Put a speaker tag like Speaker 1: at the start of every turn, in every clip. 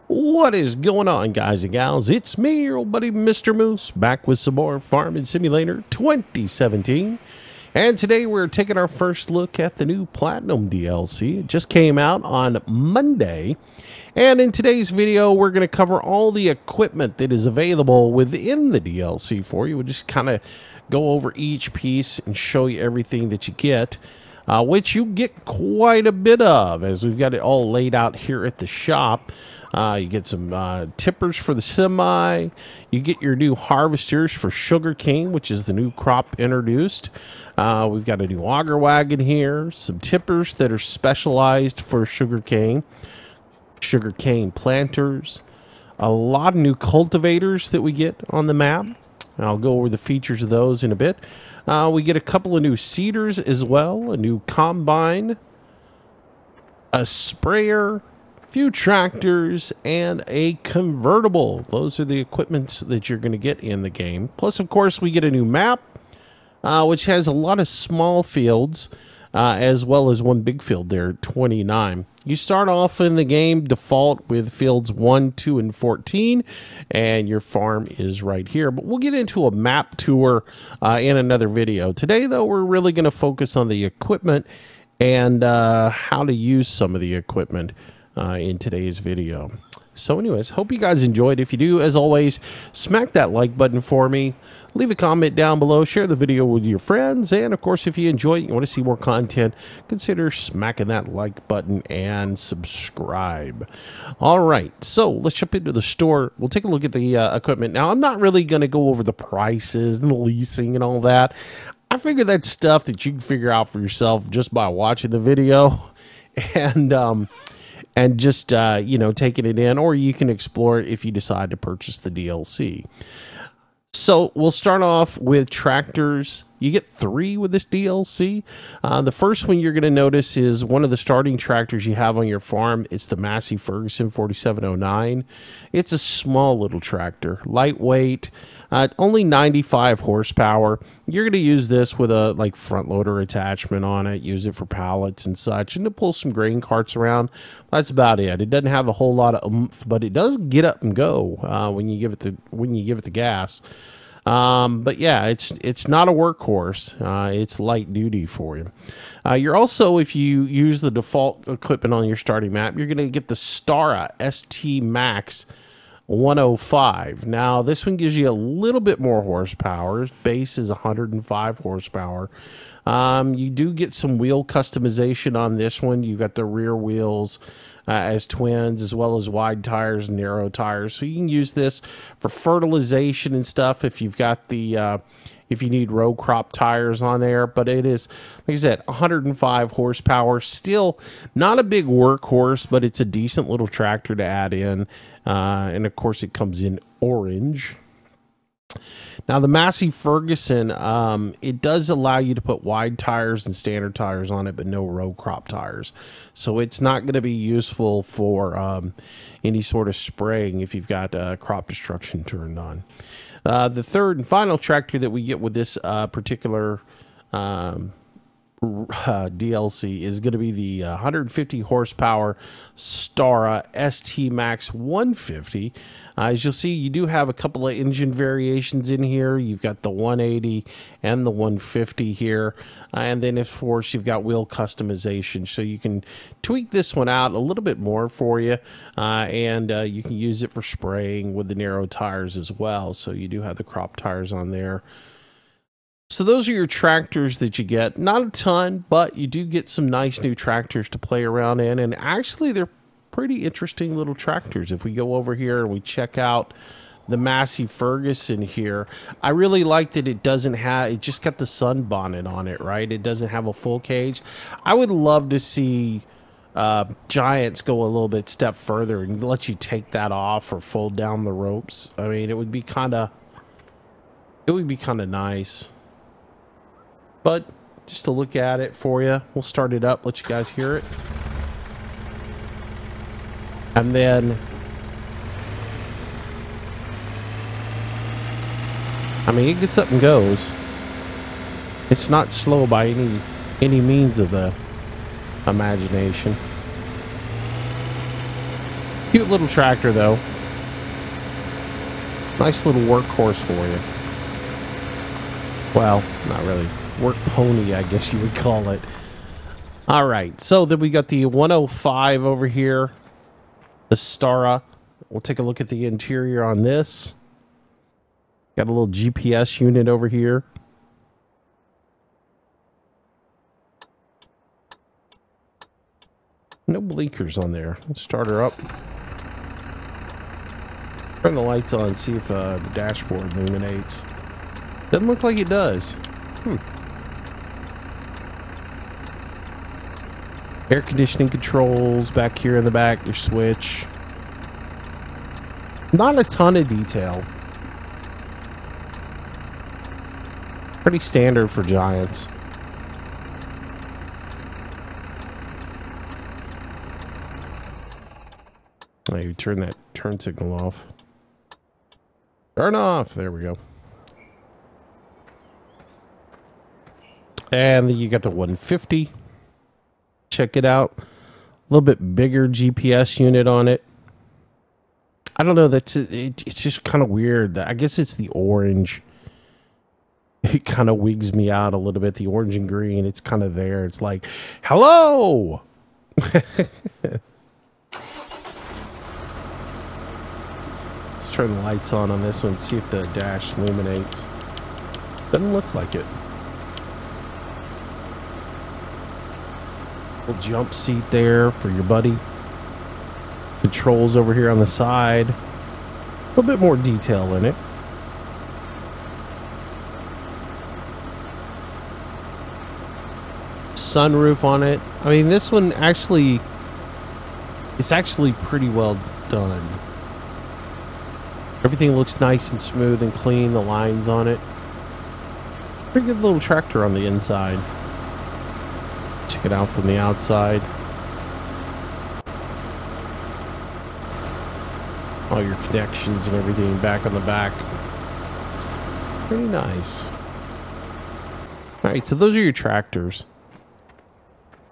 Speaker 1: What is going on, guys and gals? It's me, your old buddy Mr. Moose, back with some more Farming Simulator 2017. And today we're taking our first look at the new Platinum DLC. It just came out on Monday. And in today's video, we're going to cover all the equipment that is available within the DLC for you. We'll just kind of go over each piece and show you everything that you get. Which you get quite a bit of, as we've got it all laid out here at the shop. You get some tippers for the semi. You get your new harvesters for sugarcane, which is the new crop introduced. We've got a new auger wagon here. Some tippers that are specialized for sugarcane planters. A lot of new cultivators that we get on the map. I'll go over the features of those in a bit. We get a couple of new seeders as well, a new combine, a sprayer, a few tractors, and a convertible. Those are the equipments that you're going to get in the game. Plus, of course, we get a new map, which has a lot of small fields, as well as one big field there, 29. You start off in the game default with fields 1, 2, and 14, and your farm is right here. But we'll get into a map tour in another video. Today, though, we're really going to focus on the equipment and how to use some of the equipment in today's video. So anyways, hope you guys enjoyed. If you do, as always, smack that like button for me. Leave a comment down below. Share the video with your friends. And, of course, if you enjoy it, you want to see more content, consider smacking that like button and subscribe. All right, so let's jump into the store. We'll take a look at the equipment. Now, I'm not really going to go over the prices and the leasing and all that. I figure that's stuff that you can figure out for yourself just by watching the video and just, taking it in. Or you can explore it if you decide to purchase the DLC. So we'll start off with tractors. You get 3 with this DLC. The first one you're going to notice is one of the starting tractors you have on your farm. It's the Massey Ferguson 4709. It's a small little tractor, lightweight, only 95 horsepower. You're going to use this with a front loader attachment on it, use it for pallets and such, and to pull some grain carts around. That's about it. It doesn't have a whole lot of oomph, but it does get up and go when you give it the gas. But yeah, it's not a workhorse. It's light duty for you. You're also, if you use the default equipment on your starting map, you're going to get the Stara ST Max 105. Now, this one gives you a little bit more horsepower. Base is 105 horsepower. You do get some wheel customization on this one. You've got the rear wheels as twins, as well as wide tires and narrow tires. So you can use this for fertilization and stuff if you've got the if you need row crop tires on there. But it is, like I said, 105 horsepower. Still not a big workhorse, but it's a decent little tractor to add in. And of course, it comes in orange. Now, the Massey Ferguson, it does allow you to put wide tires and standard tires on it, but no row crop tires. So it's not going to be useful for any sort of spraying if you've got crop destruction turned on. The third and final tractor that we get with this particular DLC is going to be the 150 horsepower Stara ST Max 150. As you'll see, you do have a couple of engine variations in here. You've got the 180 and the 150 here. And then, of course, you've got wheel customization. So you can tweak this one out a little bit more for you. And you can use it for spraying with the narrow tires as well. So you do have the crop tires on there. So those are your tractors that you get. Not a ton, but you do get some nice new tractors to play around in. And actually, they're pretty interesting little tractors. If we go over here and we check out the Massey Ferguson here, I really like that it doesn't have, it just got the sun bonnet on it, right? It doesn't have a full cage. I would love to see Giants go a little bit step further and let you take that off or fold down the ropes. I mean, it would be kind of nice. But just to look at it for you, we'll start it up, let you guys hear it. And then, I mean, it gets up and goes. It's not slow by any means of the imagination. Cute little tractor, though. Nice little workhorse for you. Well, not really. Work pony, I guess you would call it. All right, so then we got the 105 over here. The Stara. We'll take a look at the interior on this. Got a little GPS unit over here. No blinkers on there. Let's start her up. Turn the lights on, see if the dashboard illuminates. Doesn't look like it does. Air conditioning controls back here in the back, your switch. Not a ton of detail. Pretty standard for Giants. Maybe turn that turn signal off. Turn off. There we go. And then you got the 150. Check it out. A little bit bigger GPS unit on it. I don't know. It's just kind of weird. I guess it's the orange. It kind of wigs me out a little bit. The orange and green. It's kind of there. It's like, hello. Let's turn the lights on this one. See if the dash illuminates. Doesn't look like it. Little jump seat there for your buddy. Controls over here on the side. A little bit more detail in it. Sunroof on it. I mean, this one actually, it's actually pretty well done. Everything looks nice and smooth and clean. The lines on it. Pretty good little tractor on the inside. Check it out from the outside. All your connections and everything back on the back. Pretty nice. Alright, so those are your tractors.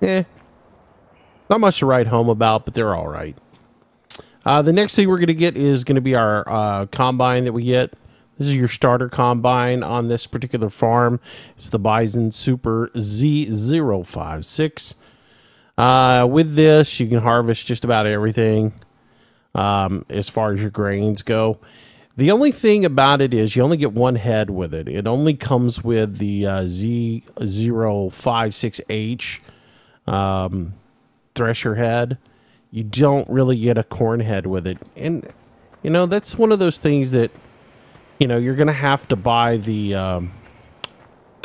Speaker 1: Not much to write home about, but they're alright. The next thing we're going to get is going to be our combine that we get. This is your starter combine on this particular farm. It's the Bison Super Z056. With this, you can harvest just about everything as far as your grains go. The only thing about it is you only get one head with it. It only comes with the Z056H thresher head. You don't really get a corn head with it. And, you know, that's one of those things that, you know, you're going to have to buy the,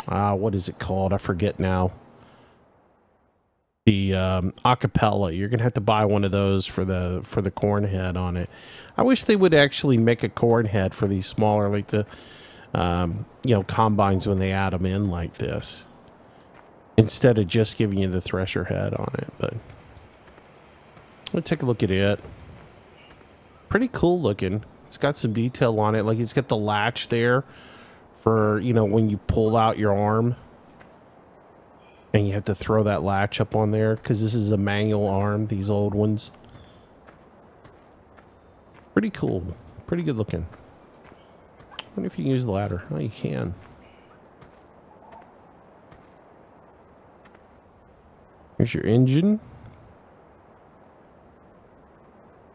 Speaker 1: what is it called? I forget now. The acapella. You're going to have to buy one of those for the corn head on it. I wish they would actually make a corn head for these smaller, like the, you know, combines when they add them in like this. Instead of just giving you the thresher head on it. But let's take a look at it. Pretty cool looking. It's got some detail on it. Like it's got the latch there for, you know, when you pull out your arm. And you have to throw that latch up on there because this is a manual arm, these old ones. Pretty cool. Pretty good looking. I wonder if you can use the ladder. Oh, you can. Here's your engine.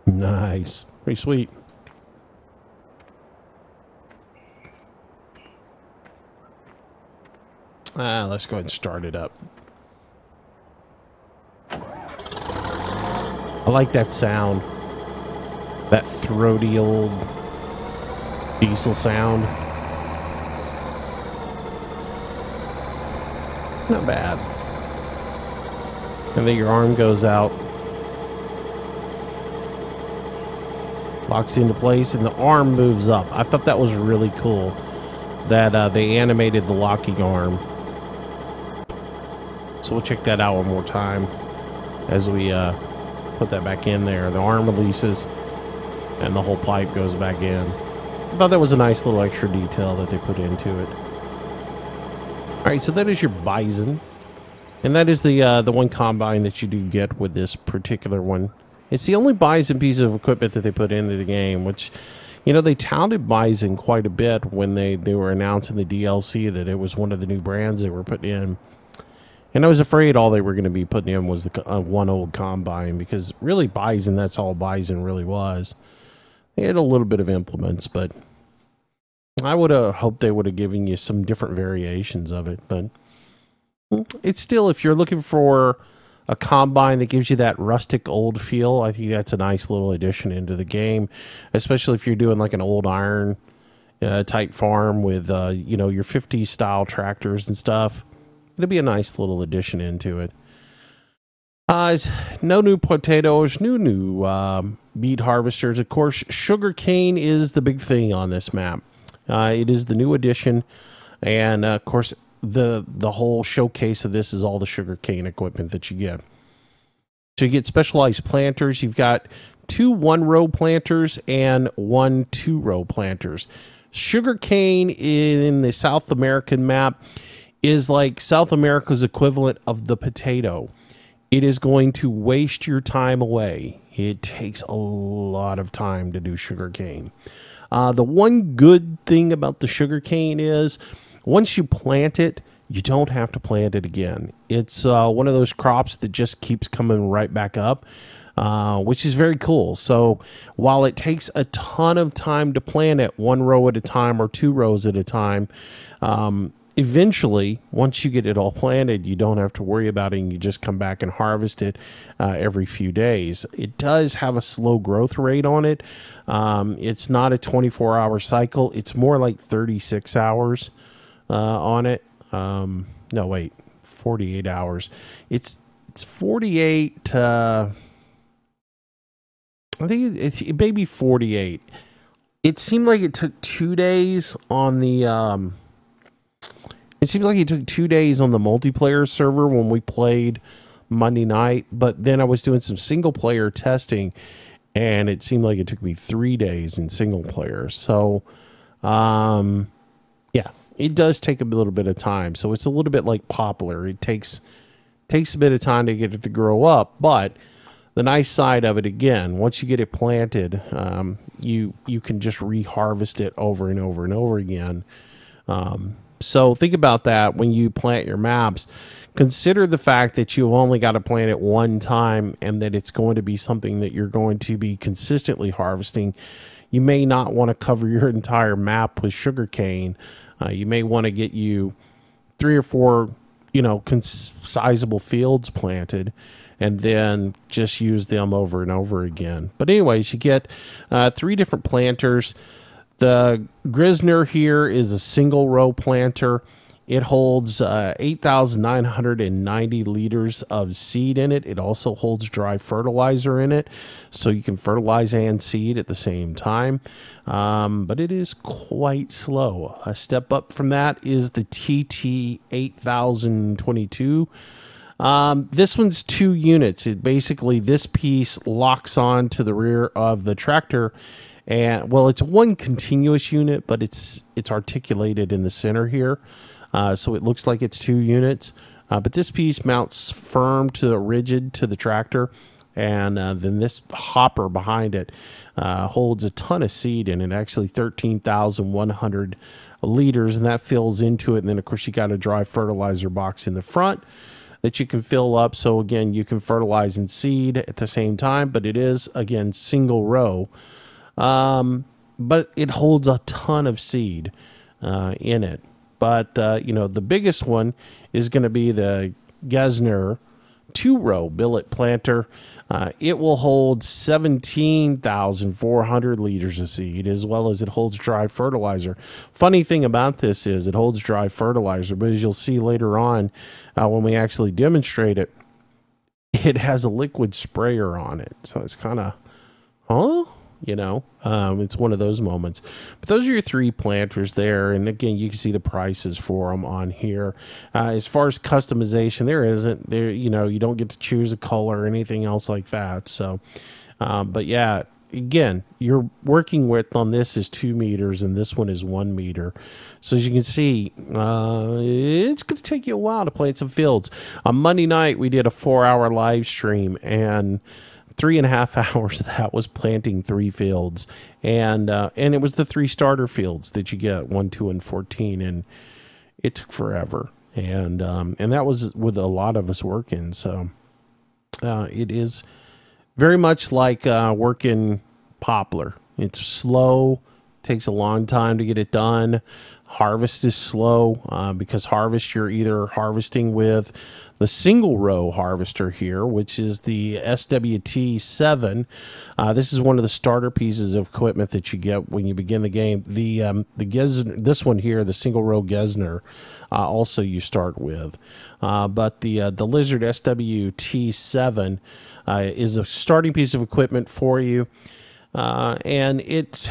Speaker 1: Nice. Pretty sweet. Let's go ahead and start it up. I like that sound. That throaty old diesel sound. Not bad. And then your arm goes out. Locks into place and the arm moves up. I thought that was really cool. That they animated the locking arm. So we'll check that out one more time as we put that back in there. The arm releases and the whole pipe goes back in. I thought that was a nice little extra detail that they put into it. Alright, so that is your Bison. And that is the one combine that you do get with this particular one. It's the only Bison piece of equipment that they put into the game, which, they touted Bison quite a bit when they were announcing the DLC that it was one of the new brands they were putting in. And I was afraid all they were going to be putting in was the one old combine, because really Bison, that's all Bison really was. They had a little bit of implements, but I would have hoped they would have given you some different variations of it. But it's still, if you're looking for a combine that gives you that rustic old feel, I think that's a nice little addition into the game, especially if you're doing like an old iron type farm with, your 50s style tractors and stuff. It'll be a nice little addition into it. No new potatoes, new beet harvesters. Of course, sugarcane is the big thing on this map. It is the new addition, and of course, the whole showcase of this is all the sugarcane equipment that you get. So you get specialized planters. You've got 2 one-row planters and 1 two-row planters. Sugarcane in the South American map is like South America's equivalent of the potato. It is going to waste your time away. It takes a lot of time to do sugarcane. The one good thing about the sugarcane is once you plant it, you don't have to plant it again. It's one of those crops that just keeps coming right back up, which is very cool. So while it takes a ton of time to plant it, 1 row at a time or 2 rows at a time, eventually, once you get it all planted, you don't have to worry about it, and you just come back and harvest it every few days. It does have a slow growth rate on it. It's not a 24-hour cycle. It's more like 36 hours on it. 48 hours. It's 48. I think it's maybe 48. It seemed like it took 2 days on the. It seems like it took 2 days on the multiplayer server when we played Monday night, but then I was doing some single player testing, and it seemed like it took me 3 days in single player. So, yeah, it does take a little bit of time. So it's a little bit like Poplar. It takes a bit of time to get it to grow up, but the nice side of it, again, once you get it planted, you can just reharvest it over and over and over again. So think about that when you plant your maps. Consider the fact that you've only got to plant it one time, and that it's going to be something that you're going to be consistently harvesting. You may not want to cover your entire map with sugarcane. You may want to get you 3 or 4, sizable fields planted, and then just use them over and over again. But anyways, you get 3 different planters. The Grisner here is a single row planter. It holds 8,990 liters of seed in it. It also holds dry fertilizer in it, so you can fertilize and seed at the same time. But it is quite slow. A step up from that is the TT 8022. This one's 2 units. Basically, this piece locks on to the rear of the tractor. And it's one continuous unit, but it's articulated in the center here, so it looks like it's 2 units. But this piece mounts firm to rigid to the tractor, and then this hopper behind it holds a ton of seed in it. Actually, 13,100 liters, and that fills into it. And then, of course, you got a dry fertilizer box in the front that you can fill up. So again, you can fertilize and seed at the same time. But it is, again, single row. But it holds a ton of seed in it. But, the biggest one is going to be the Gesner 2-row billet planter. It will hold 17,400 liters of seed, as well as it holds dry fertilizer. Funny thing about this is it holds dry fertilizer, but as you'll see later on when we actually demonstrate it, it has a liquid sprayer on it. So it's kind of, it's one of those moments. But those are your 3 planters there. And again, you can see the prices for them on here. As far as customization, there isn't. There, you don't get to choose a color or anything else like that. So, but yeah, again, your working width on this is 2 meters, and this one is 1 meter. So as you can see, it's going to take you a while to plant some fields. On Monday night, we did a 4-hour live stream, and 3.5 hours of that was planting 3 fields, and it was the 3 starter fields that you get, 1, 2, and 14, and it took forever, and that was with a lot of us working. So it is very much like working poplar. It's slow, takes a long time to get it done. Harvest is slow because harvest, you're either harvesting with the single row harvester here, which is the SWT7. This is one of the starter pieces of equipment that you get when you begin the game. The Gesner, this one here, the single row Gesner, also you start with, but the Lizard SWT7 is a starting piece of equipment for you, and it's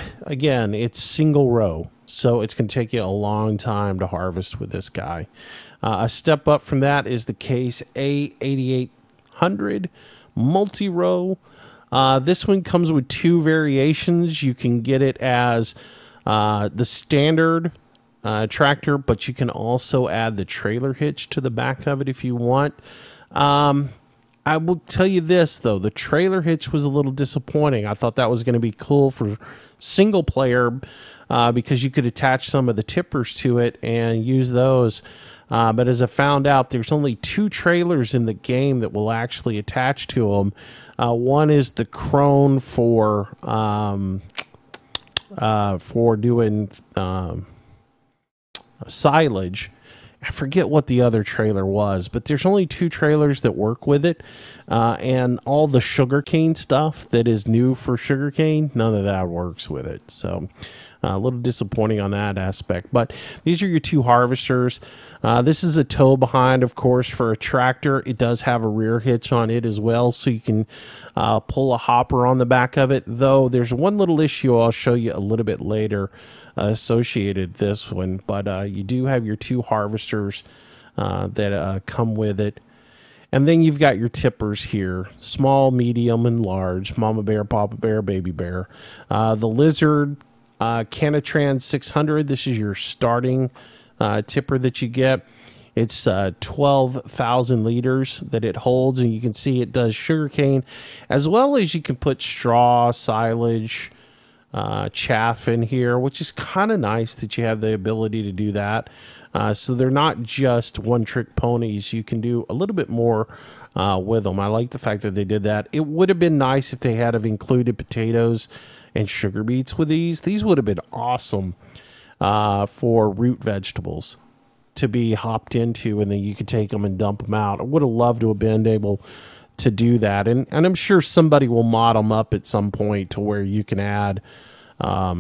Speaker 1: single row. So it's going to take you a long time to harvest with this guy. A step up from that is the Case A8800 multi-row. This one comes with 2 variations. You can get it as the standard tractor, but you can also add the trailer hitch to the back of it if you want. I will tell you this, though. The trailer hitch was a little disappointing. I thought that was going to be cool for single player because you could attach some of the tippers to it and use those. But as I found out, there's only 2 trailers in the game that will actually attach to them. One is the crone for doing silage. I forget what the other trailer was, but there's only 2 trailers that work with it, and all the sugarcane stuff that is new for sugarcane, none of that works with it. So a little disappointing on that aspect. But these are your 2 harvesters. This is a tow behind, of course, for a tractor. It does have a rear hitch on it as well, so you can pull a hopper on the back of it, though there's one little issue I'll show you a little bit later associated this one, but you do have your 2 harvesters that come with it, and then you've got your tippers here: small, medium, and large. Mama bear, papa bear, baby bear. The Lizard Canatrans 600, this is your starting tipper that you get. It's 12,000 liters that it holds, and you can see it does sugarcane, as well as you can put straw, silage, chaff in here, which is kind of nice that you have the ability to do that. So they're not just one-trick ponies. You can do a little bit more with them. I like the fact that they did that. It would have been nice if they had have included potatoes and sugar beets with these. These would have been awesome for root vegetables to be hopped into, and then you could take them and dump them out. I would have loved to have been able to do that, and I'm sure somebody will mod them up at some point to where you can add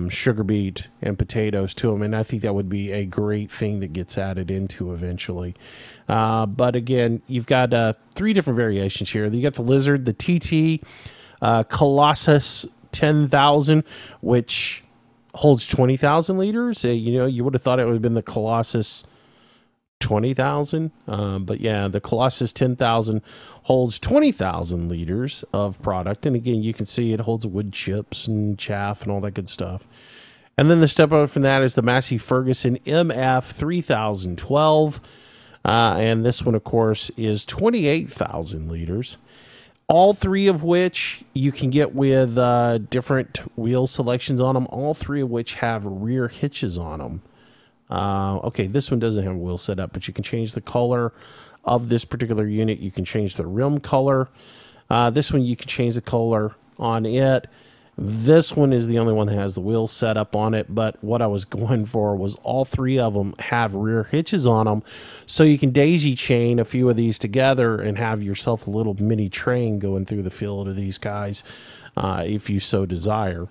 Speaker 1: sugar beet and potatoes to them, and I think that would be a great thing that gets added into eventually. But again, you've got 3 different variations here. You got the Lizard, the TT Colossus 10,000, which holds 20,000 liters. You would have thought it would have been the Colossus 20,000, but yeah, the Colossus 10,000 holds 20,000 liters of product, and again, you can see it holds wood chips and chaff and all that good stuff. And then the step up from that is the Massey Ferguson MF 3012, and this one, of course, is 28,000 liters. All 3 of which you can get with different wheel selections on them. All 3 of which have rear hitches on them. Okay, this one doesn't have a wheel set up, but you can change the color of this particular unit. You can change the rim color. This one, you can change the color on it. This one is the only one that has the wheel set up on it, but what I was going for was all 3 of them have rear hitches on them, so you can daisy chain a few of these together and have yourself a little mini train going through the field of these guys if you so desire.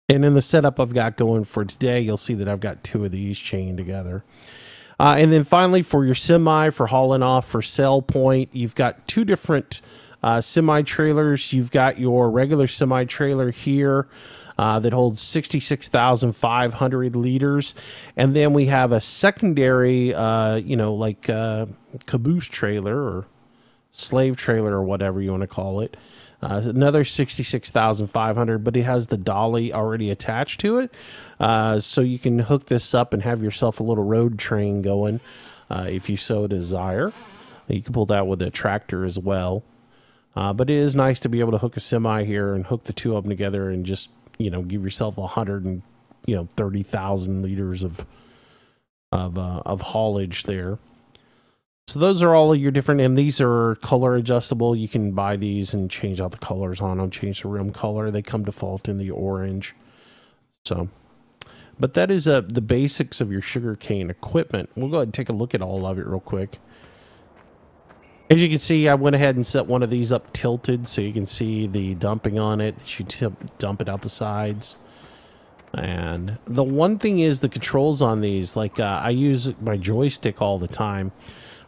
Speaker 1: And in the setup I've got going for today, you'll see that I've got 2 of these chained together. And then finally, for your semi, for hauling off for sell point, you've got 2 different semi-trailers. You've got your regular semi-trailer here that holds 66,500 liters. And then we have a secondary, caboose trailer or slave trailer or whatever you want to call it. Another 66,500, but it has the dolly already attached to it. So you can hook this up and have yourself a little road train going if you so desire. You can pull that with a tractor as well. But it is nice to be able to hook a semi here and hook the two of them together and just, give yourself 130,000 liters of haulage there. So those are all of your different, and these are color adjustable. You can buy these and change out the colors on them, change the rim color. They come default in the orange. So, but that is the basics of your sugarcane equipment. We'll go ahead and take a look at all of it real quick. As you can see, I went ahead and set one of these up tilted so you can see the dumping on it. You dump it out the sides. And the one thing is the controls on these, like I use my joystick all the time.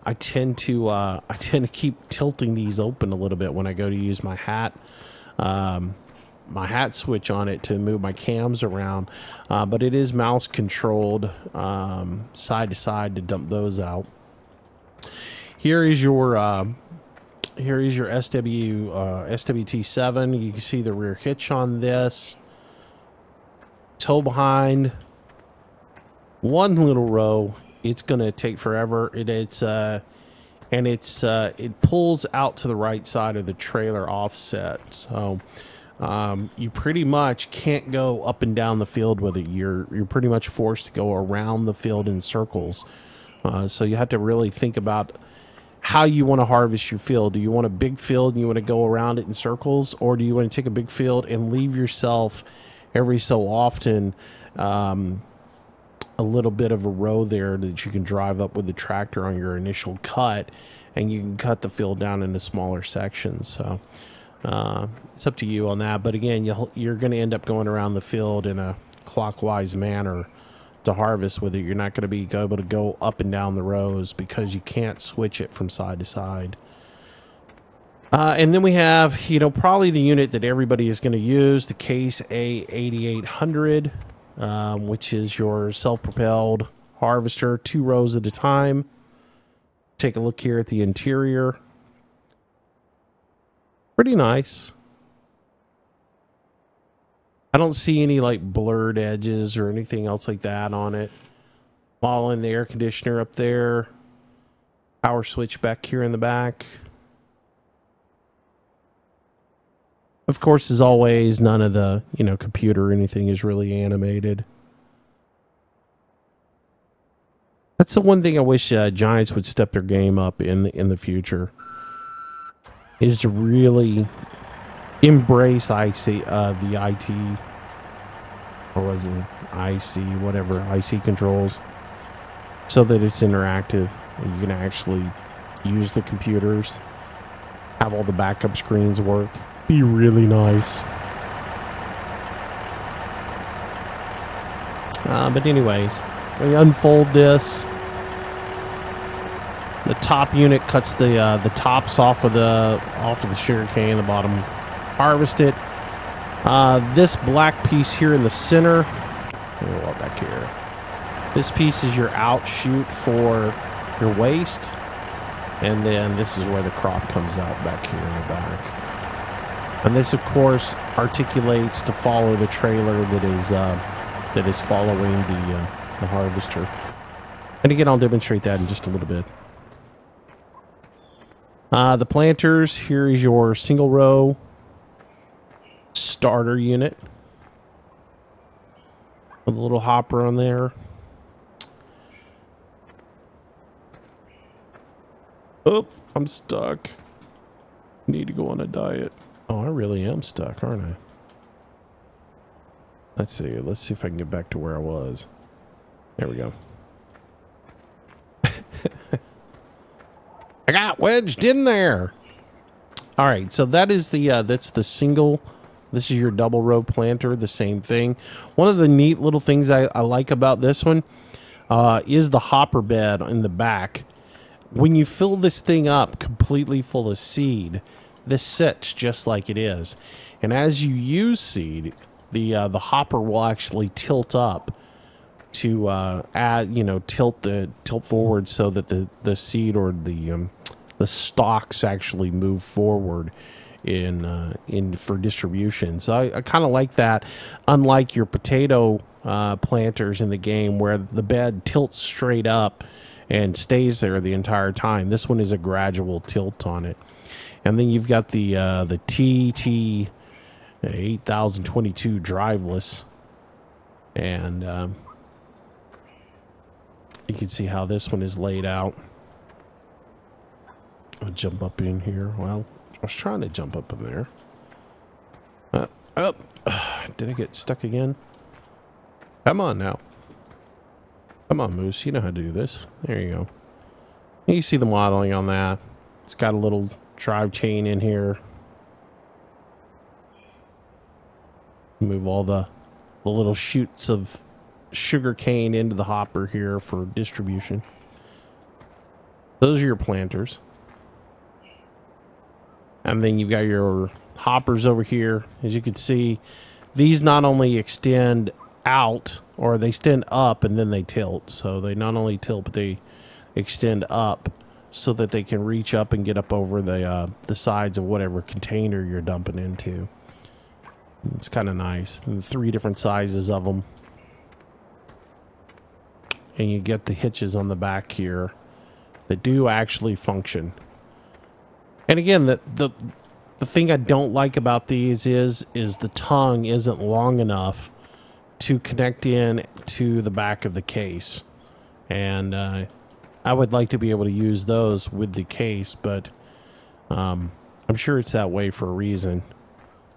Speaker 1: I tend to keep tilting these open a little bit when I go to use my hat switch on it to move my cams around. But it is mouse controlled side to side to dump those out. Here is your SWT7. You can see the rear hitch on this. Tow behind, one little row. It's gonna take forever. It pulls out to the right side of the trailer offset. So you pretty much can't go up and down the field with it. You're pretty much forced to go around the field in circles. So you have to really think about how you want to harvest your field. Do you want a big field and you want to go around it in circles, or do you want to take a big field and leave yourself every so often a little bit of a row there that you can drive up with the tractor on your initial cut, and you can cut the field down into smaller sections. So it's up to you on that. But again, you're going to end up going around the field in a clockwise manner to harvest with it. You're not going to be able to go up and down the rows because you can't switch it from side to side. And then we have, probably the unit that everybody is going to use, the Case A8800, which is your self-propelled harvester, 2 rows at a time. Take a look here at the interior. Pretty nice. I don't see any like blurred edges or anything else like that on it. All in the air conditioner up there. Power switch back here in the back. Of course, as always, none of the, computer or anything is really animated. That's the one thing I wish Giants would step their game up in the future, is to really embrace the IT, or was it IC, whatever, IC controls, so that it's interactive and you can actually use the computers, have all the backup screens work. Be really nice. But anyways, we unfold this. The top unit cuts the tops off of the sugarcane. The bottom, harvest it. This black piece here in the center. Back here. This piece is your outshoot for your waste, and then this is where the crop comes out back here in the back. And this, of course, articulates to follow the trailer that is following the harvester. And again, I'll demonstrate that in just a little bit. The planters, here is your single row starter unit with a little hopper on there. Oh, I'm stuck. Need to go on a diet. Oh, I really am stuck, aren't I? Let's see if I can get back to where I was. There we go. I got wedged in there. All right, so that is that's the single. This is your double row planter, the same thing. One of the neat little things I like about this one is the hopper bed in the back. When you fill this thing up completely full of seed, this sits just like it is. And as you use seed, the hopper will actually tilt up to tilt forward so that the seed or the stalks actually move forward in for distribution. So I kind of like that, unlike your potato planters in the game where the bed tilts straight up and stays there the entire time. This one is a gradual tilt on it. And then you've got the TT 8022 driveless, and you can see how this one is laid out. I'll jump up in here. Well, I was trying to jump up in there. Did I get stuck again? Come on now. Come on, Moose. You know how to do this. There you go. You see the modeling on that. It's got a little drive chain in here. Move all the little shoots of sugarcane into the hopper here for distribution. Those are your planters. And then you've got your hoppers over here. As you can see, these not only extend out, or they extend up and then they tilt. So they not only tilt, but they extend up so that they can reach up and get up over the sides of whatever container you're dumping into. It's kind of nice. And 3 different sizes of them. And you get the hitches on the back here that do actually function. And again, the thing I don't like about these is the tongue isn't long enough to connect in to the back of the case. And I would like to be able to use those with the case, but I'm sure it's that way for a reason.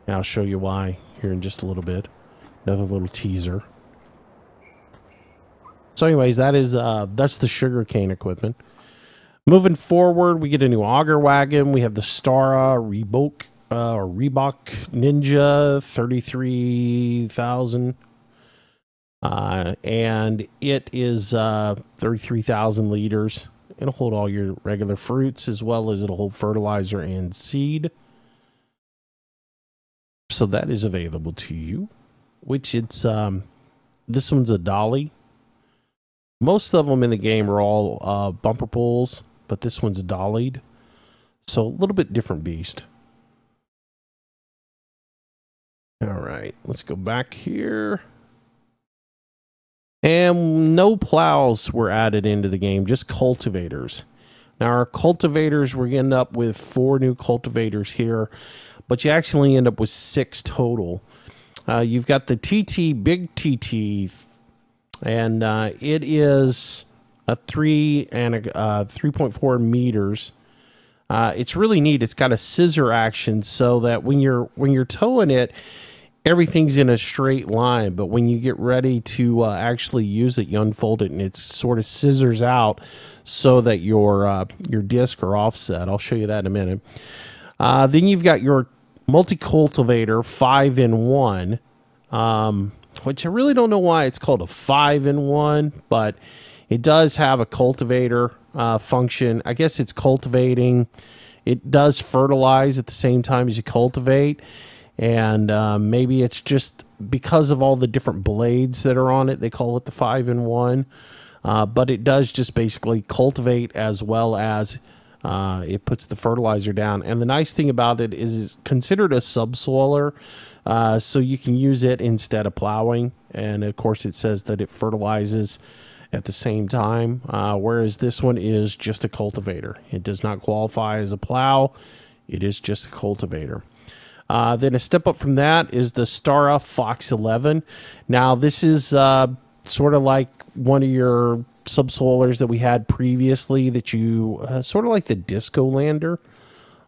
Speaker 1: And I'll show you why here in just a little bit. Another little teaser. So anyways, that's the sugarcane equipment. Moving forward, we get a new auger wagon. We have the Stara Reebok Ninja 33,000. And it is 33,000 liters. It'll hold all your regular fruits, as well as it'll hold fertilizer and seed. So that is available to you, which it's this one's a dolly. Most of them in the game are all bumper pulls, but this one's dollied, so a little bit different beast. All right, let's go back here. And no plows were added into the game, just cultivators. Now our cultivators, we're getting up with 4 new cultivators here, but you actually end up with 6 total. You've got the TT, big TT, and it is a 3 and a 3.4 meters. It's really neat. It's got a scissor action so that when you're towing it, everything's in a straight line. But when you get ready to actually use it, you unfold it and it sort of scissors out so that your disc are offset. I'll show you that in a minute. Then you've got your multi-cultivator 5-in-1, which I really don't know why it's called a 5-in-1, but it does have a cultivator function. I guess it's cultivating. It does fertilize at the same time as you cultivate, and maybe it's just because of all the different blades that are on it, they call it the 5-in-1, but it does just basically cultivate as well as it puts the fertilizer down. And the nice thing about it is it's considered a subsoiler, so you can use it instead of plowing. And of course it says that it fertilizes at the same time, whereas this one is just a cultivator. It does not qualify as a plow. It is just a cultivator. Then a step up from that is the Stara Fox 11. Now this is sort of like one of your subsoilers that we had previously, that you sort of like the Disco Lander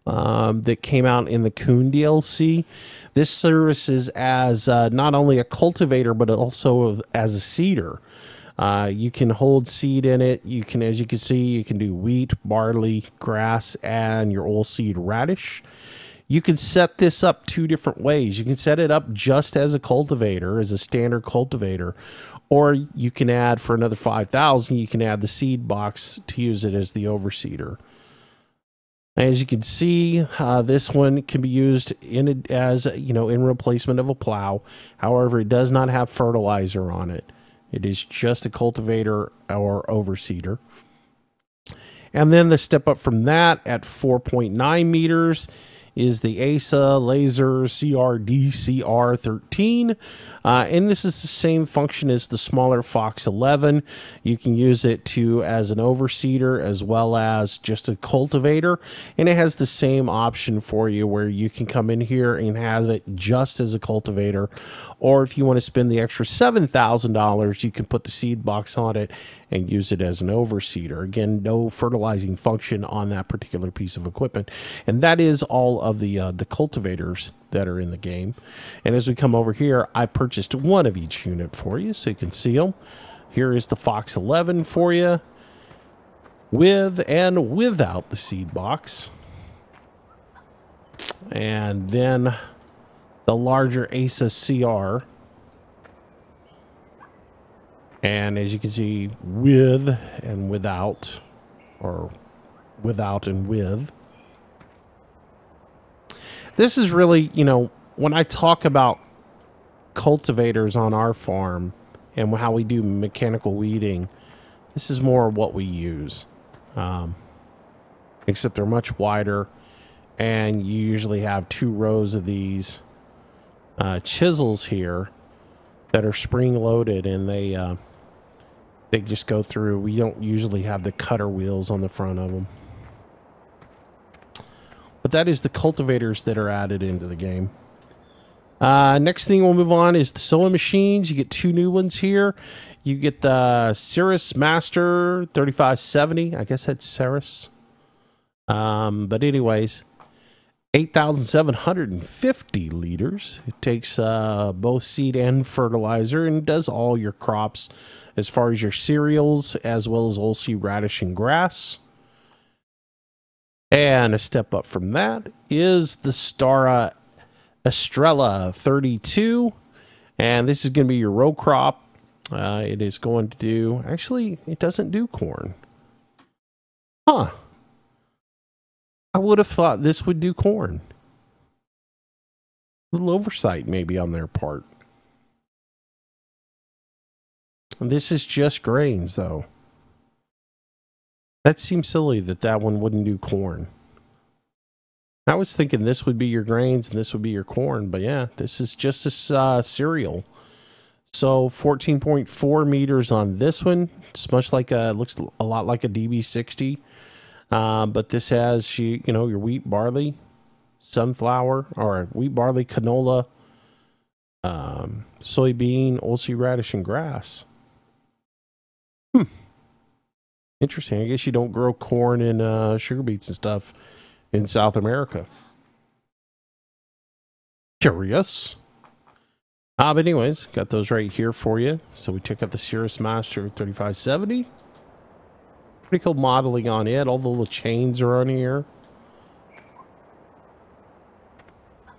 Speaker 1: that came out in the Coon DLC. This services as not only a cultivator but also as a seeder. You can hold seed in it. You can, as you can see, you can do wheat, barley, grass, and your oilseed radish. You can set this up 2 different ways. You can set it up just as a cultivator, as a standard cultivator, or you can add, for another 5,000, you can add the seed box to use it as the overseeder. As you can see, this one can be used in replacement of a plow. However, it does not have fertilizer on it. It is just a cultivator or overseeder. And then the step up from that at 4.9 meters is the ASA Laser CR-DCR13. And this is the same function as the smaller Fox 11. You can use it as an overseeder as well as just a cultivator. And it has the same option for you where you can come in here and have it just as a cultivator. Or if you want to spend the extra $7,000, you can put the seed box on it and use it as an overseeder. Again, no fertilizing function on that particular piece of equipment. And that is all of the cultivators that are in the game. And as we come over here, I purchased one of each unit for you so you can see them. Here is the Fox 11 for you with and without the seed box. And then the larger ASA CR. And as you can see, with and without, or without and with. This is really, you know, when I talk about cultivators on our farm and how we do mechanical weeding, this is more what we use. Except they're much wider, and you usually have 2 rows of these chisels here that are spring loaded, and they just go through. We don't usually have the cutter wheels on the front of them. But that is the cultivators that are added into the game. Next thing we'll move on is the sewing machines. You get 2 new ones here. You get the Cirrus Master 3570. I guess that's Cirrus. But anyways, 8,750 liters. It takes both seed and fertilizer and does all your crops as far as your cereals as well as oilseed radish and grass. And a step up from that is the Stara Estrella 32. And this is going to be your row crop. It is going to do... Actually, it doesn't do corn. Huh. I would have thought this would do corn. A little oversight maybe on their part. And this is just grains, though. That seems silly that one wouldn't do corn. I was thinking this would be your grains and this would be your corn, but yeah, this is just a cereal. So 14.4 meters on this one. It's much like looks a lot like a DB60. But this has you know, your wheat, barley, sunflower, or wheat, barley, canola, soybean, oilseed radish, and grass. Interesting. I guess you don't grow corn and sugar beets and stuff in South America. Curious. But anyways, got those right here for you. So we took out the Cirrus Master 3570. Pretty cool modeling on it. All the little chains are on here.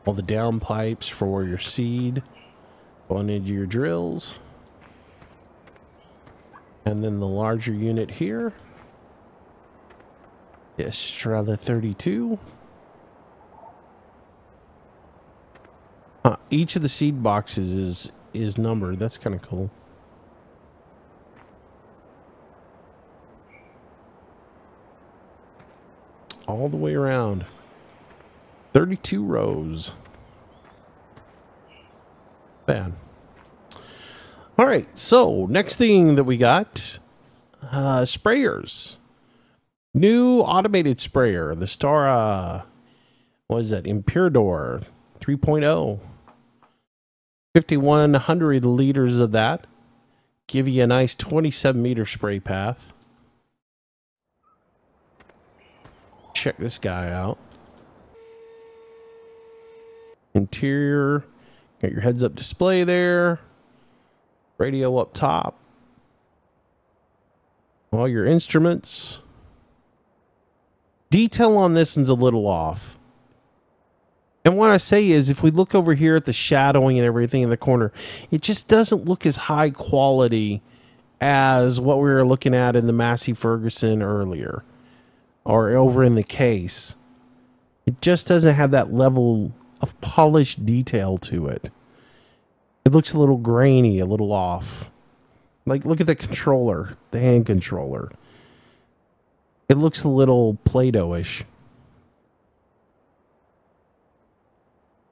Speaker 1: All the down pipes for your seed going into your drills. And then the larger unit here. The Estrella 32. Each of the seed boxes is numbered. That's kind of cool. All the way around. 32 rows. Bad. All right, so next thing that we got, sprayers. New automated sprayer, the Stara, what is that, Imperador 3.0. 5,100 liters of that. Give you a nice 27 meter spray path. Check this guy out. Interior, got your heads up display there. Radio up top. All your instruments. Detail on this one's a little off. And what I say is, if we look over here at the shadowing and everything in the corner, it just doesn't look as high quality as what we were looking at in the Massey Ferguson earlier. Or over in the case. It just doesn't have that level of polished detail to it. It looks a little grainy, a little off. Like, look at the controller, the hand controller. It looks a little Play-Doh-ish.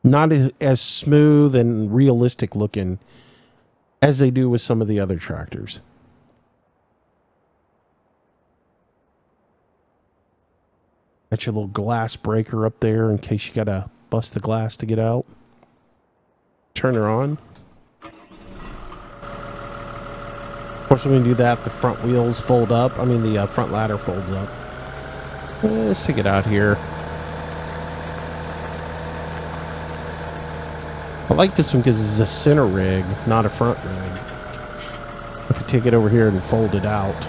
Speaker 1: Not as smooth and realistic looking as they do with some of the other tractors. Got your little glass breaker up there in case you gotta bust the glass to get out. Turn her on. Of course, when we do that, the front wheels fold up. I mean, the front ladder folds up. Let's take it out here. I like this one because it's a center rig, not a front rig. If we take it over here and fold it out.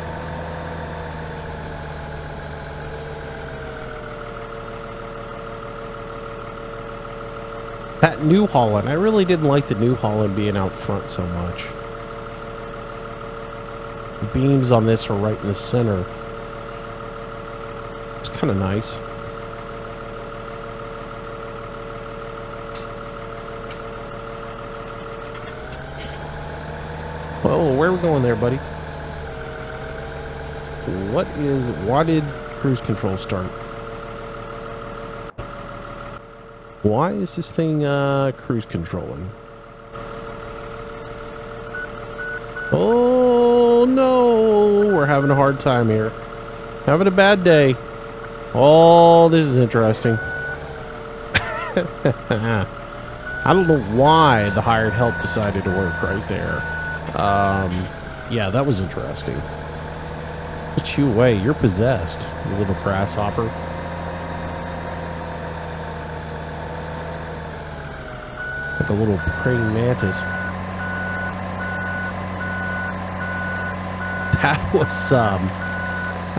Speaker 1: That New Holland, I really didn't like the New Holland being out front so much. The beams on this are right in the center. It's kind of nice. Well, where are we going there, buddy? Why did cruise control start? Why is this thing cruise controlling? Oh no, we're having a hard time here. Having a bad day. Oh, this is interesting. I don't know why the hired help decided to work right there. Yeah, that was interesting. Put you away. You're possessed, you little grasshopper. Like a little praying mantis. That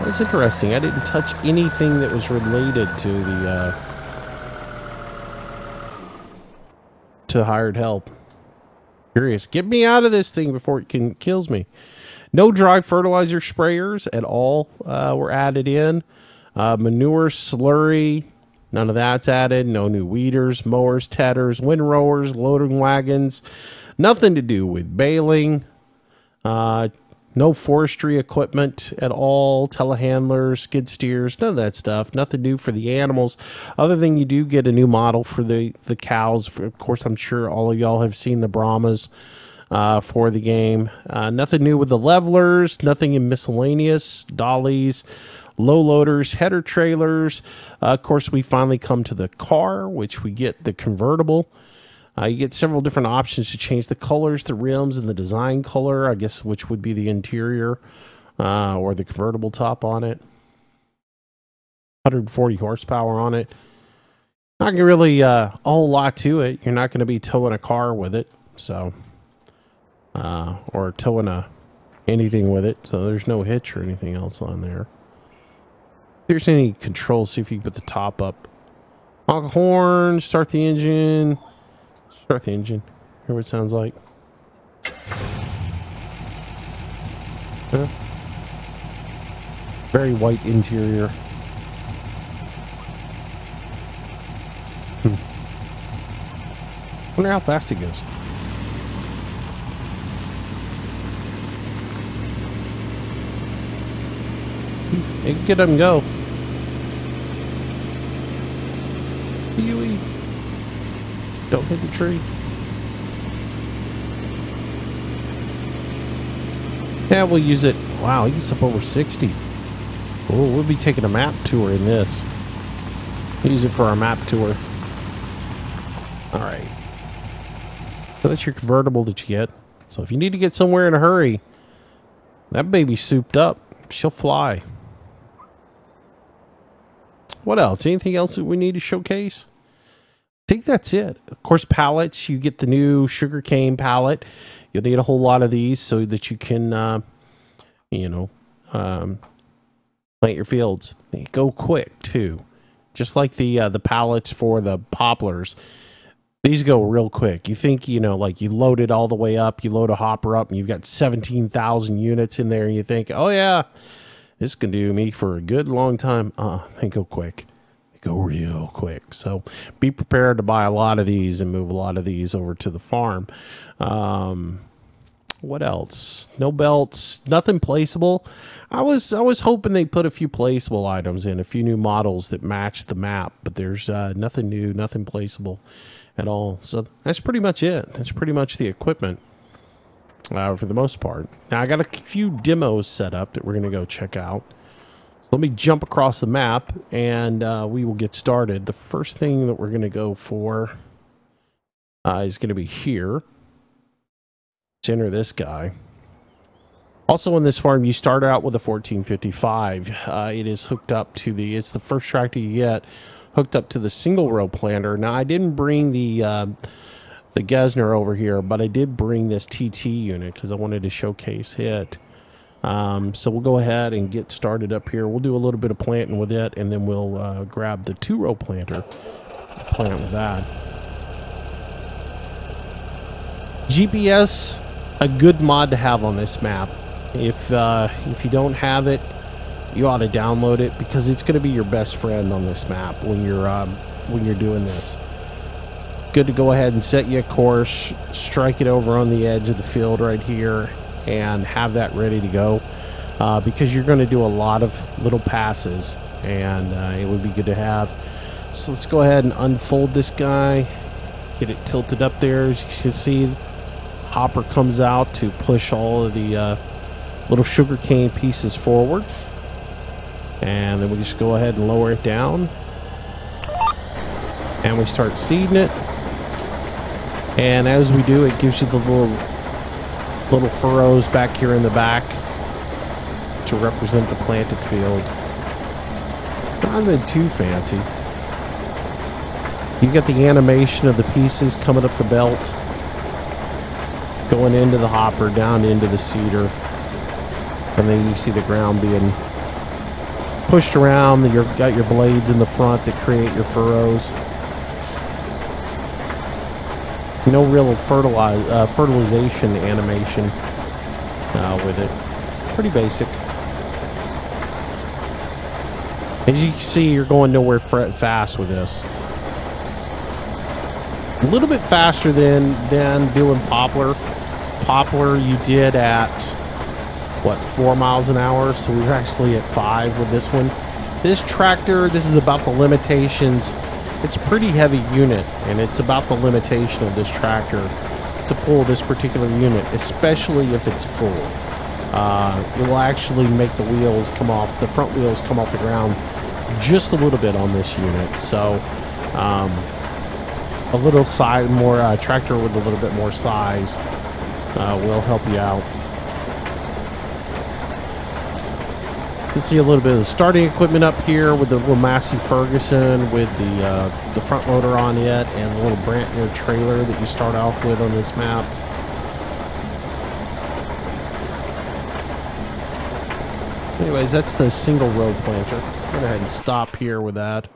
Speaker 1: was interesting. I didn't touch anything that was related to the to hired help. Curious. Get me out of this thing before it kills me. No dry fertilizer sprayers at all were added in. Manure slurry. None of that's added. No new weeders, mowers, tedders, windrowers, loading wagons. Nothing to do with baling. No forestry equipment at all. Telehandlers, skid steers, none of that stuff. Nothing new for the animals. Other than you do get a new model for the cows. Of course, I'm sure all of y'all have seen the Brahmas for the game. Nothing new with the levelers. Nothing in miscellaneous. Dollies. Low loaders, header trailers. Of course, we finally come to the car, which we get the convertible. You get several different options to change the colors, the rims, and the design color, I guess, which would be the interior or the convertible top on it. 140 horsepower on it. Not really a whole lot to it. You're not going to be towing a car with it, so or towing anything with it. So there's no hitch or anything else on there. If there's any controls, see if you can put the top up. Honk horn, start the engine. Start the engine. Hear what it sounds like. Huh? Very white interior. Wonder how fast it goes. It can get up and go. Pee-wee. Don't hit the tree. Yeah, we'll use it. Wow, he gets up over 60. Oh, we'll be taking a map tour in this. We'll use it for our map tour. Alright. So that's your convertible that you get. So if you need to get somewhere in a hurry, that baby's souped up. She'll fly. What else? Anything else that we need to showcase? I think that's it. Of course, pallets. You get the new Sugarcane pallet. You'll need a whole lot of these so that you can, plant your fields. They go quick too, just like the pallets for the poplars. These go real quick. You think like you load it all the way up. You load a hopper up, and you've got 17,000 units in there, and you think, oh yeah, this can do me for a good long time. They go quick. They go real quick. So be prepared to buy a lot of these and move a lot of these over to the farm. What else? No belts, nothing placeable. I was hoping they put a few placeable items in, a few new models that match the map, but there's nothing new, nothing placeable. at all. So that's pretty much it. That's pretty much the equipment for the most part. Now I got a few demos set up that we're going to go check out. So let me jump across the map and we will get started. The first thing that we're going to go for is going to be here. Let's enter this guy. Also on this farm, you start out with a 1455. It is hooked up to it's the first tractor you get hooked up to the single row planter. Now I didn't bring the Gesner over here, but I did bring this TT unit because I wanted to showcase it. So we'll go ahead and get started up here. We'll do a little bit of planting with it, and then we'll grab the 2-row planter, plant with that. GPS, a good mod to have on this map. If you don't have it, you ought to download it because it's going to be your best friend on this map when you're doing this. Good to go ahead and set you a course, strike it over on the edge of the field right here, and have that ready to go because you're going to do a lot of little passes, and it would be good to have. So let's go ahead and unfold this guy, get it tilted up there. As you can see, hopper comes out to push all of the little sugarcane pieces forward. And then we just go ahead and lower it down. And we start seeding it. And as we do, it gives you the little furrows back here in the back to represent the planted field. Not even too fancy. You get the animation of the pieces coming up the belt, going into the hopper, down into the seeder. And then you see the ground being pushed around. You've got your blades in the front that create your furrows. No real fertilization animation with it. Pretty basic. As you can see, you're going nowhere fast with this. A little bit faster than doing poplar. Poplar you did at, what, 4 miles an hour? So we're actually at 5 with this one. This tractor, this is about the limitations. It's a pretty heavy unit, and it's about the limitation of this tractor to pull this particular unit, especially if it's full. It will actually make the wheels come off, the front wheels come off the ground just a little bit on this unit. So a little size, more tractor with a little bit more size will help you out. You see a little bit of the starting equipment up here with the little Massey Ferguson with the front loader on it, and the little Brantner trailer that you start off with on this map. Anyways, that's the single row planter. Go ahead and stop here with that.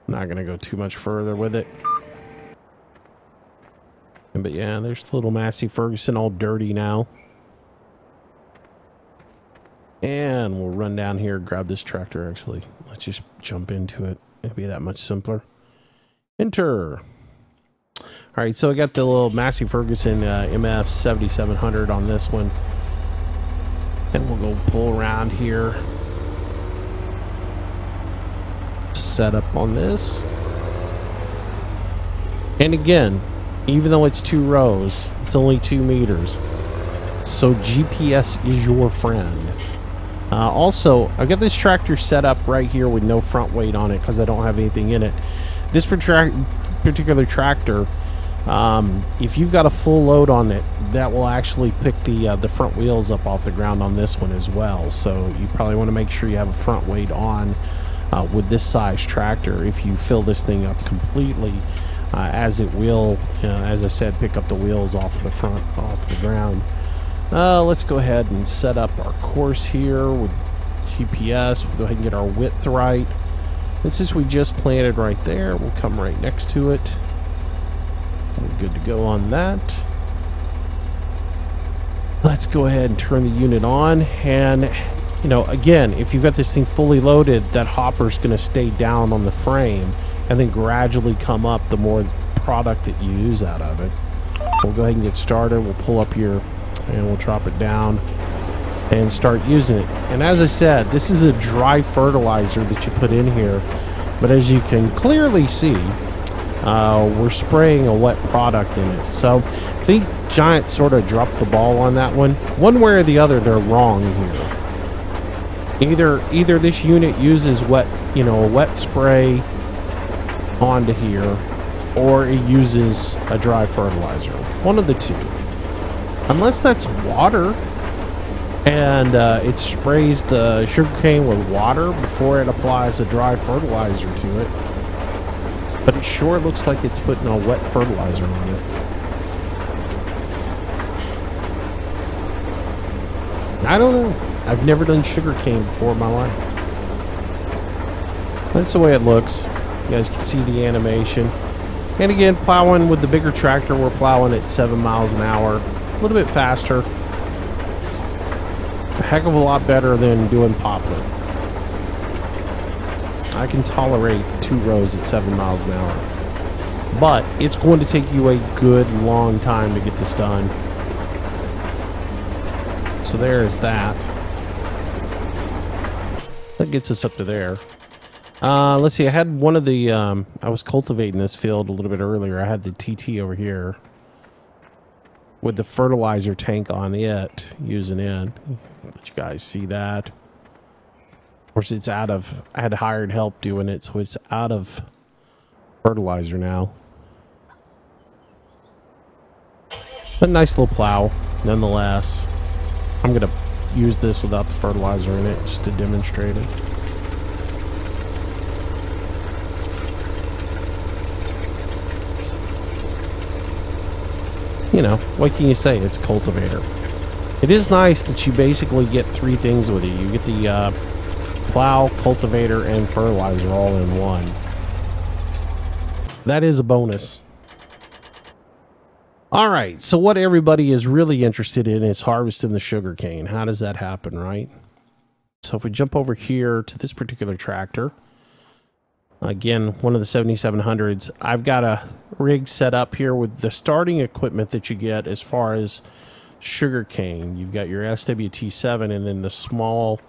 Speaker 1: I'm not going to go too much further with it. But yeah, there's the little Massey Ferguson all dirty now. And we'll run down here and grab this tractor, actually. Let's just jump into it. It'll be that much simpler. Enter. All right, so I got the little Massey Ferguson MF 7700 on this one. And we'll go pull around here. Set up on this. And again, even though it's 2 rows, it's only 2 meters. So GPS is your friend. Also, I've got this tractor set up right here with no front weight on it because I don't have anything in it. This particular tractor, if you've got a full load on it, that will actually pick the front wheels up off the ground on this one as well. So you probably want to make sure you have a front weight on with this size tractor. If you fill this thing up completely, as it will, as I said, pick up the wheels off the front, off the ground. Let's go ahead and set up our course here with GPS. We'll go ahead and get our width right. And since we just planted right there, we'll come right next to it. We're good to go on that. Let's go ahead and turn the unit on. And, you know, again, if you've got this thing fully loaded, that hopper's going to stay down on the frame and then gradually come up the more product that you use out of it. We'll go ahead and get started. We'll pull up here and we'll drop it down and start using it. And as I said, this is a dry fertilizer that you put in here, but as you can clearly see, we're spraying a wet product in it. So I think Giant sort of dropped the ball on that one. One way or the other, they're wrong here. Either this unit uses wet, a wet spray onto here, or it uses a dry fertilizer. One of the two. Unless that's water, and it sprays the sugarcane with water before it applies a dry fertilizer to it. But it sure looks like it's putting a wet fertilizer on it. I don't know. I've never done sugarcane before in my life. That's the way it looks. You guys can see the animation. And again, plowing with the bigger tractor, we're plowing at 7 miles an hour. A little bit faster. A heck of a lot better than doing poplar. I can tolerate 2 rows at 7 miles an hour. But it's going to take you a good long time to get this done. So there's that. That gets us up to there. Let's see, I had one of the, I was cultivating this field a little bit earlier. I had the TT over here with the fertilizer tank on it, using it. Let you guys see that. Of course, it's out of, I had hired help doing it, so it's out of fertilizer now. But nice little plow, nonetheless. I'm going to use this without the fertilizer in it, just to demonstrate it. What can you say? It's a cultivator. It is nice that you basically get 3 things with it. You get the plow, cultivator, and fertilizer all in one. That is a bonus. All right, so what everybody is really interested in is harvesting the sugarcane. How does that happen, right? So if we jump over here to this particular tractor, again, one of the 7700s, I've got a rig set up here with the starting equipment that you get as far as sugarcane. You've got your SWT7 and then the small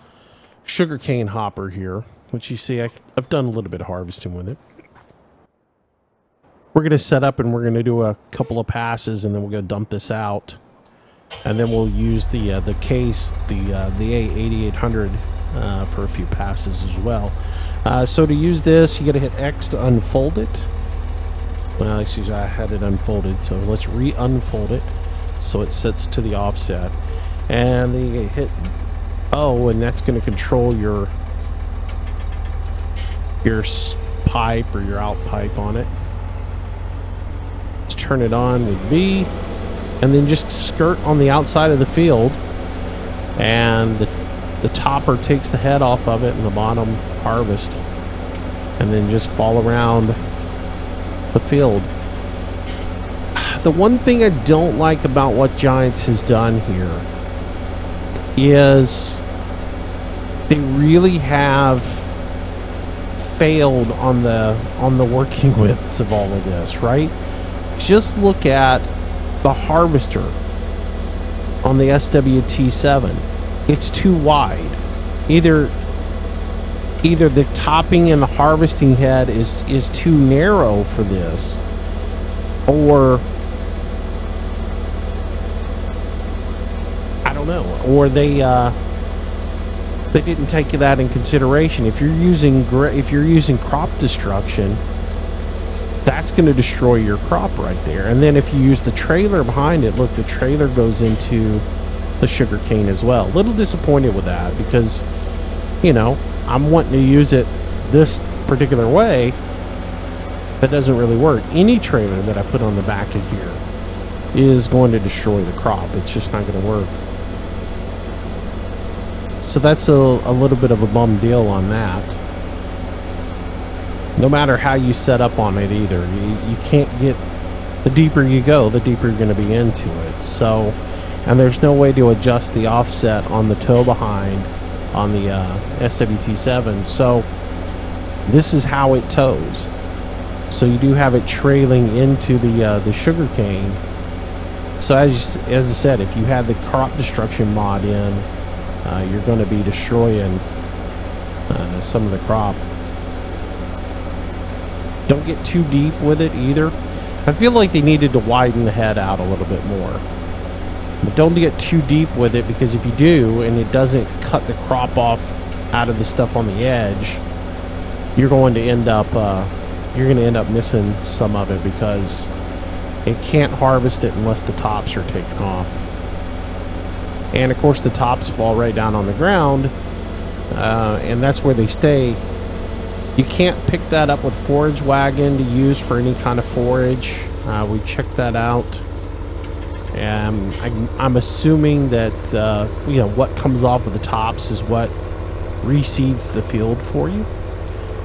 Speaker 1: sugarcane hopper here, which you see I've done a little bit of harvesting with it. We're going to set up and we're going to do a couple of passes and then we're going to dump this out. And then we'll use the case, the A8800 for a few passes as well. So to use this, you got to hit X to unfold it. Well, excuse me, I had it unfolded, so let's re-unfold it so it sits to the offset. And then you hit O, and that's going to control your pipe or your out pipe on it. Let's turn it on with B, and then just skirt on the outside of the field, and the topper takes the head off of it and the bottom harvest, and then just fall around the field. The one thing I don't like about what Giants has done here is they really have failed on the working widths of all of this, right? Just look at the harvester on the SWT7. It's too wide. Either the topping and the harvesting head is too narrow for this, or I don't know, or they didn't take that in consideration. If you're using crop destruction, that's going to destroy your crop right there. And then if you use the trailer behind it, look, the trailer goes into the sugarcane as well. A little disappointed with that because, I'm wanting to use it this particular way, but it doesn't really work. Any trailer that I put on the back of here is going to destroy the crop. It's just not going to work. So that's a little bit of a bum deal on that. No matter how you set up on it either, you can't get, the deeper you go, the deeper you're going to be into it. So, and there's no way to adjust the offset on the toe behind on the SWT7. So this is how it tows. So you do have it trailing into the sugarcane. So as I said, if you had the crop destruction mod in, you're going to be destroying some of the crop. Don't get too deep with it either. I feel like they needed to widen the head out a little bit more. But don't get too deep with it, because if you do and it doesn't cut the crop off out of the stuff on the edge, you're going to end up missing some of it, because it can't harvest it unless the tops are taken off. And of course the tops fall right down on the ground, and that's where they stay. You can't pick that up with forage wagon to use for any kind of forage. We checked that out. I'm assuming that what comes off of the tops is what reseeds the field for you.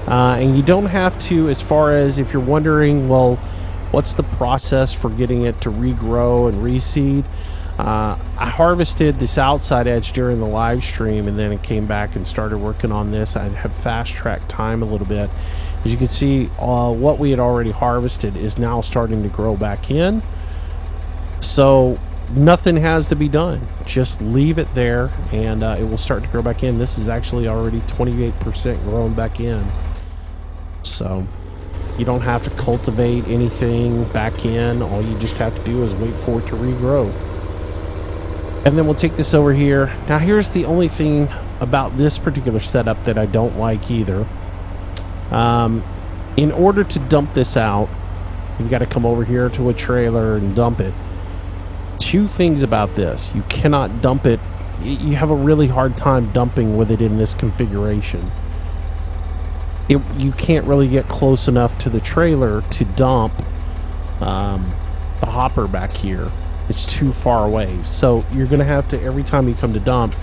Speaker 1: And you don't have to, as far as if you're wondering, well, what's the process for getting it to regrow and reseed? I harvested this outside edge during the live stream, and then it came back and started working on this. I have fast-tracked time a little bit. As you can see, what we had already harvested is now starting to grow back in. So nothing has to be done. Just leave it there, and it will start to grow back in. This is actually already 28% grown back in. So you don't have to cultivate anything back in. All you just have to do is wait for it to regrow. And then we'll take this over here. Now here's the only thing about this particular setup that I don't like either. In order to dump this out, you've got to come over here to a trailer and dump it. Two things about this: you cannot dump it. You have a really hard time dumping with it in this configuration. You can't really get close enough to the trailer to dump the hopper back here. It's too far away. So you're going to have to, every time you come to dump,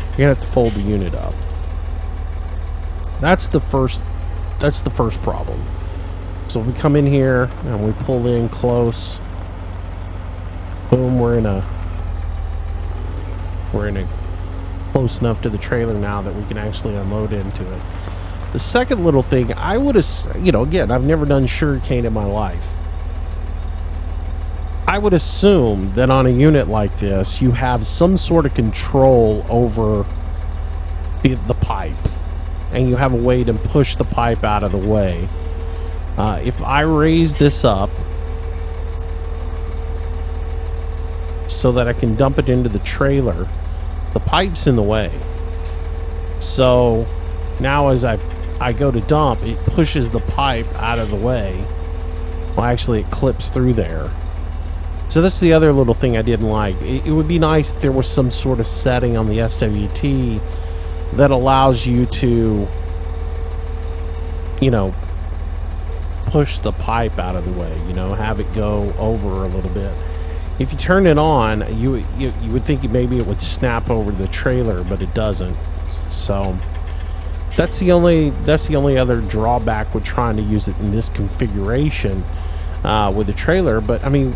Speaker 1: you're going to have to fold the unit up. That's the first problem. So we come in here and we pull in close. Boom, we're in a close enough to the trailer now that we can actually unload into it. The second little thing, I would have, again, I've never done sugarcane in my life. I would assume that on a unit like this, you have some sort of control over the pipe, and you have a way to push the pipe out of the way. If I raise this up so that I can dump it into the trailer, the pipe's in the way. So now as I go to dump, it pushes the pipe out of the way. Well, actually it clips through there. So that's the other little thing I didn't like. It would be nice if there was some sort of setting on the SWT that allows you to, push the pipe out of the way, have it go over a little bit. If you turn it on, you would think maybe it would snap over the trailer, but it doesn't. So that's the only other drawback with trying to use it in this configuration with the trailer. But I mean,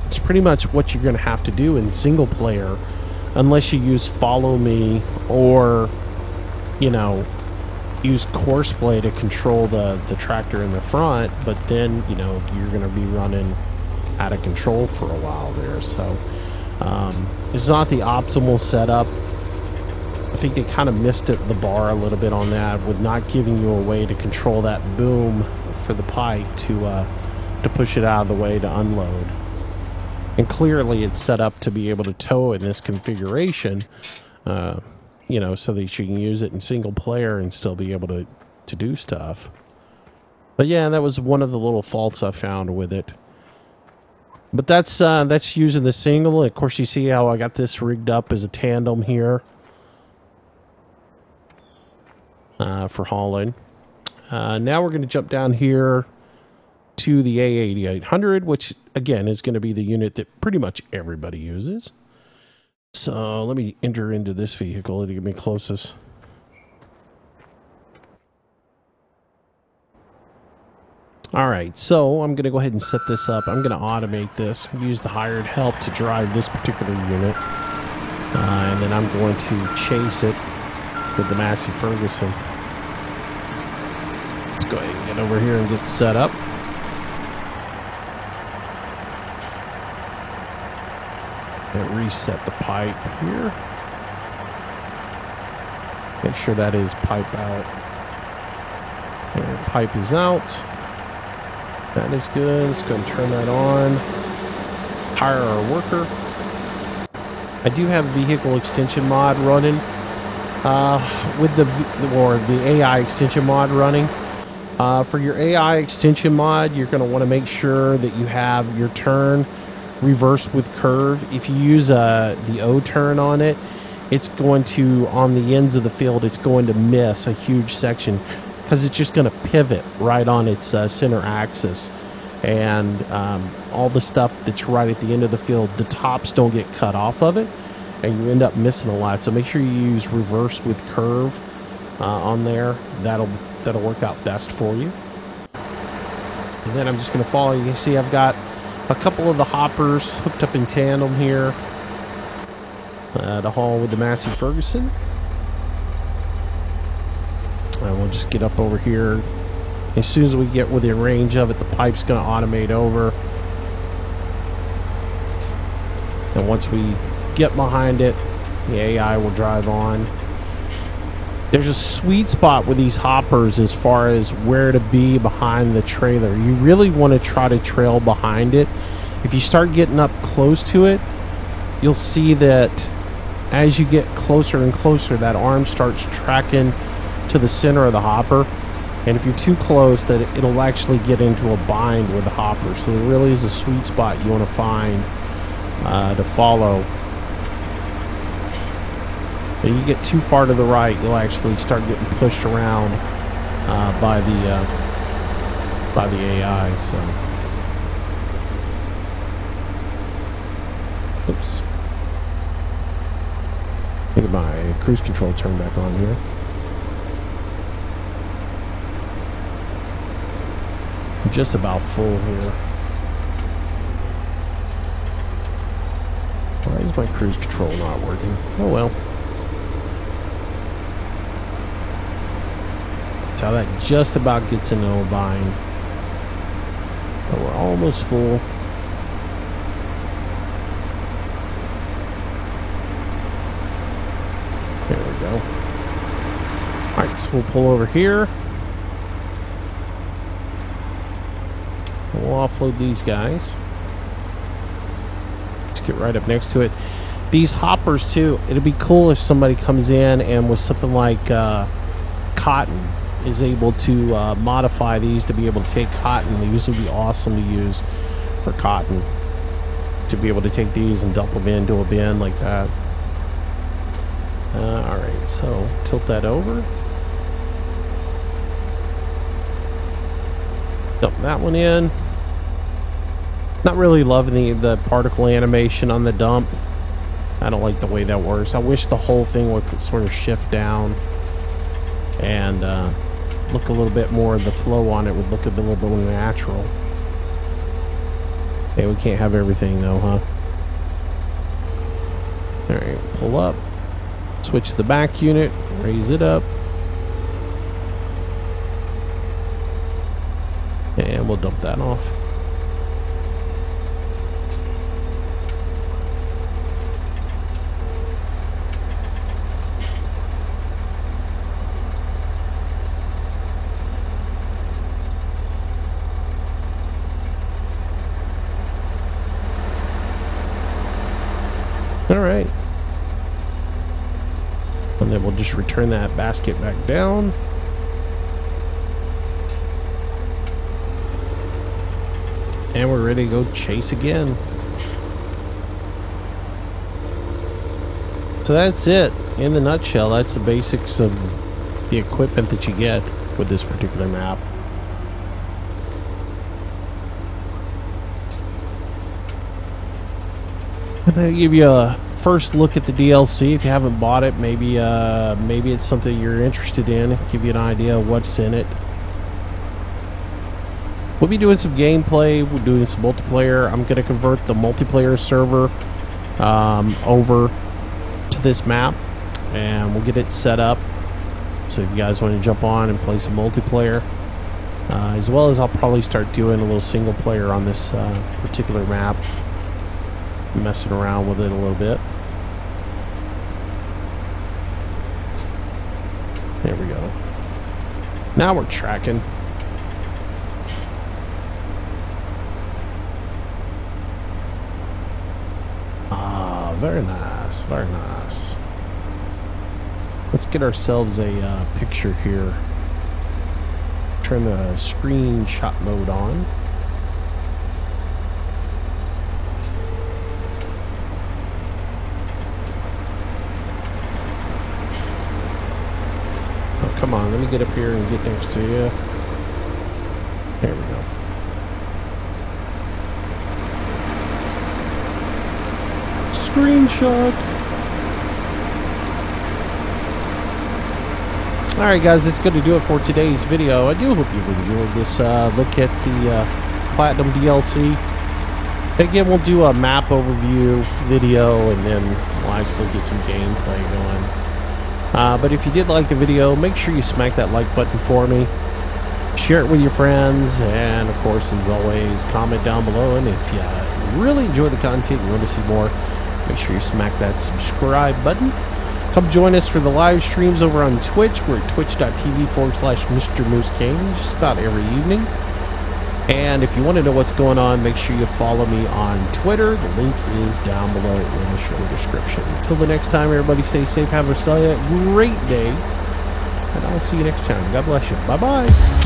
Speaker 1: it's pretty much what you're going to have to do in single player, unless you use follow me or use courseplay to control the tractor in the front. But then you're going to be running out of control for a while there. So it's not the optimal setup. I think they kind of missed the bar a little bit on that, with not giving you a way to control that boom for the pipe to push it out of the way to unload. And clearly it's set up to be able to tow in this configuration, so that you can use it in single player and still be able to do stuff. But yeah, that was one of the little faults I found with it. But that's using the single. Of course, you see how I got this rigged up as a tandem here for hauling. Now we're going to jump down here to the A8800, which again is going to be the unit that pretty much everybody uses. So let me enter into this vehicle to get me closest. All right, so I'm going to go ahead and set this up. I'm going to automate this, use the hired help to drive this particular unit, and then I'm going to chase it with the Massey Ferguson. Let's go ahead and get over here and get set up. And reset the pipe here. Make sure that is pipe out. And pipe is out. That is good. Let's go and turn that on. Hire our worker. I do have vehicle extension mod running with the AI extension mod running. For your AI extension mod, you're going to want to make sure that you have your turn reversed with curve. If you use the O turn on it, it's going to, on the ends of the field, it's going to miss a huge section because it's just going to pivot right on its center axis. And all the stuff that's right at the end of the field, the tops don't get cut off of it, and you end up missing a lot. So make sure you use reverse with curve on there. That'll work out best for you. And then I'm just going to follow. You can see I've got a couple of the hoppers hooked up in tandem here to haul with the Massey Ferguson. And we'll just get up over here. As soon as we get within range of it, the pipe's going to automate over. And once we get behind it, the AI will drive on. There's a sweet spot with these hoppers as far as where to be behind the trailer. You really want to try to trail behind it. If you start getting up close to it, you'll see that as you get closer and closer, that arm starts tracking to the center of the hopper. And if you're too close, that it'll actually get into a bind with the hopper. So there really is a sweet spot you want to find to follow. If you get too far to the right, you'll actually start getting pushed around by the AI. So, oops. Get my cruise control turned back on here. I'm just about full here. Why is my cruise control not working? Oh well. That's how that just about gets into a bind. But we're almost full. There we go. Alright, so we'll pull over here. We'll offload these guys. Just get right up next to it. These hoppers too, it'd be cool if somebody comes in and with something like cotton is able to modify these to be able to take cotton. These would be awesome to use for cotton, to be able to take these and dump them into a bin like that. Alright, so tilt that over. Dump that one in. Not really loving the particle animation on the dump. I don't like the way that works. I wish the whole thing would sort of shift down and look a little bit more, the flow on it would look a little bit more natural. Okay, we can't have everything though, huh? Alright, pull up. Switch the back unit, raise it up. And we'll dump that off. All right. And then we'll just return that basket back down. And we're ready to go chase again. So that's it. In a nutshell, that's the basics of the equipment that you get with this particular map. And then I'll give you a first look at the DLC. If you haven't bought it, maybe it's something you're interested in. Give you an idea of what's in it. We'll be doing some gameplay. We're doing some multiplayer. I'm going to convert the multiplayer server over to this map, and we'll get it set up. So if you guys want to jump on and play some multiplayer, as well as I'll probably start doing a little single player on this particular map, messing around with it a little bit. There we go. Now we're tracking. very nice, very nice. Let's get ourselves a picture here. Turn the screenshot mode on. Oh, come on, let me get up here and get next to you. There we go. Screenshot. Alright guys, that's going to do it for today's video. I do hope you enjoyed this look at the Platinum DLC. Again, we'll do a map overview video and then we'll actually get some gameplay going. But if you did like the video, make sure you smack that like button for me. Share it with your friends, and of course, as always, comment down below. And if you really enjoy the content and want to see more, make sure you smack that subscribe button. Come join us for the live streams over on Twitch. We're at twitch.tv/Mr. Moose King just about every evening. And if you want to know what's going on, make sure you follow me on Twitter. The link is down below in the show description. Until the next time, everybody stay safe. Have a great day. And I'll see you next time. God bless you. Bye-bye.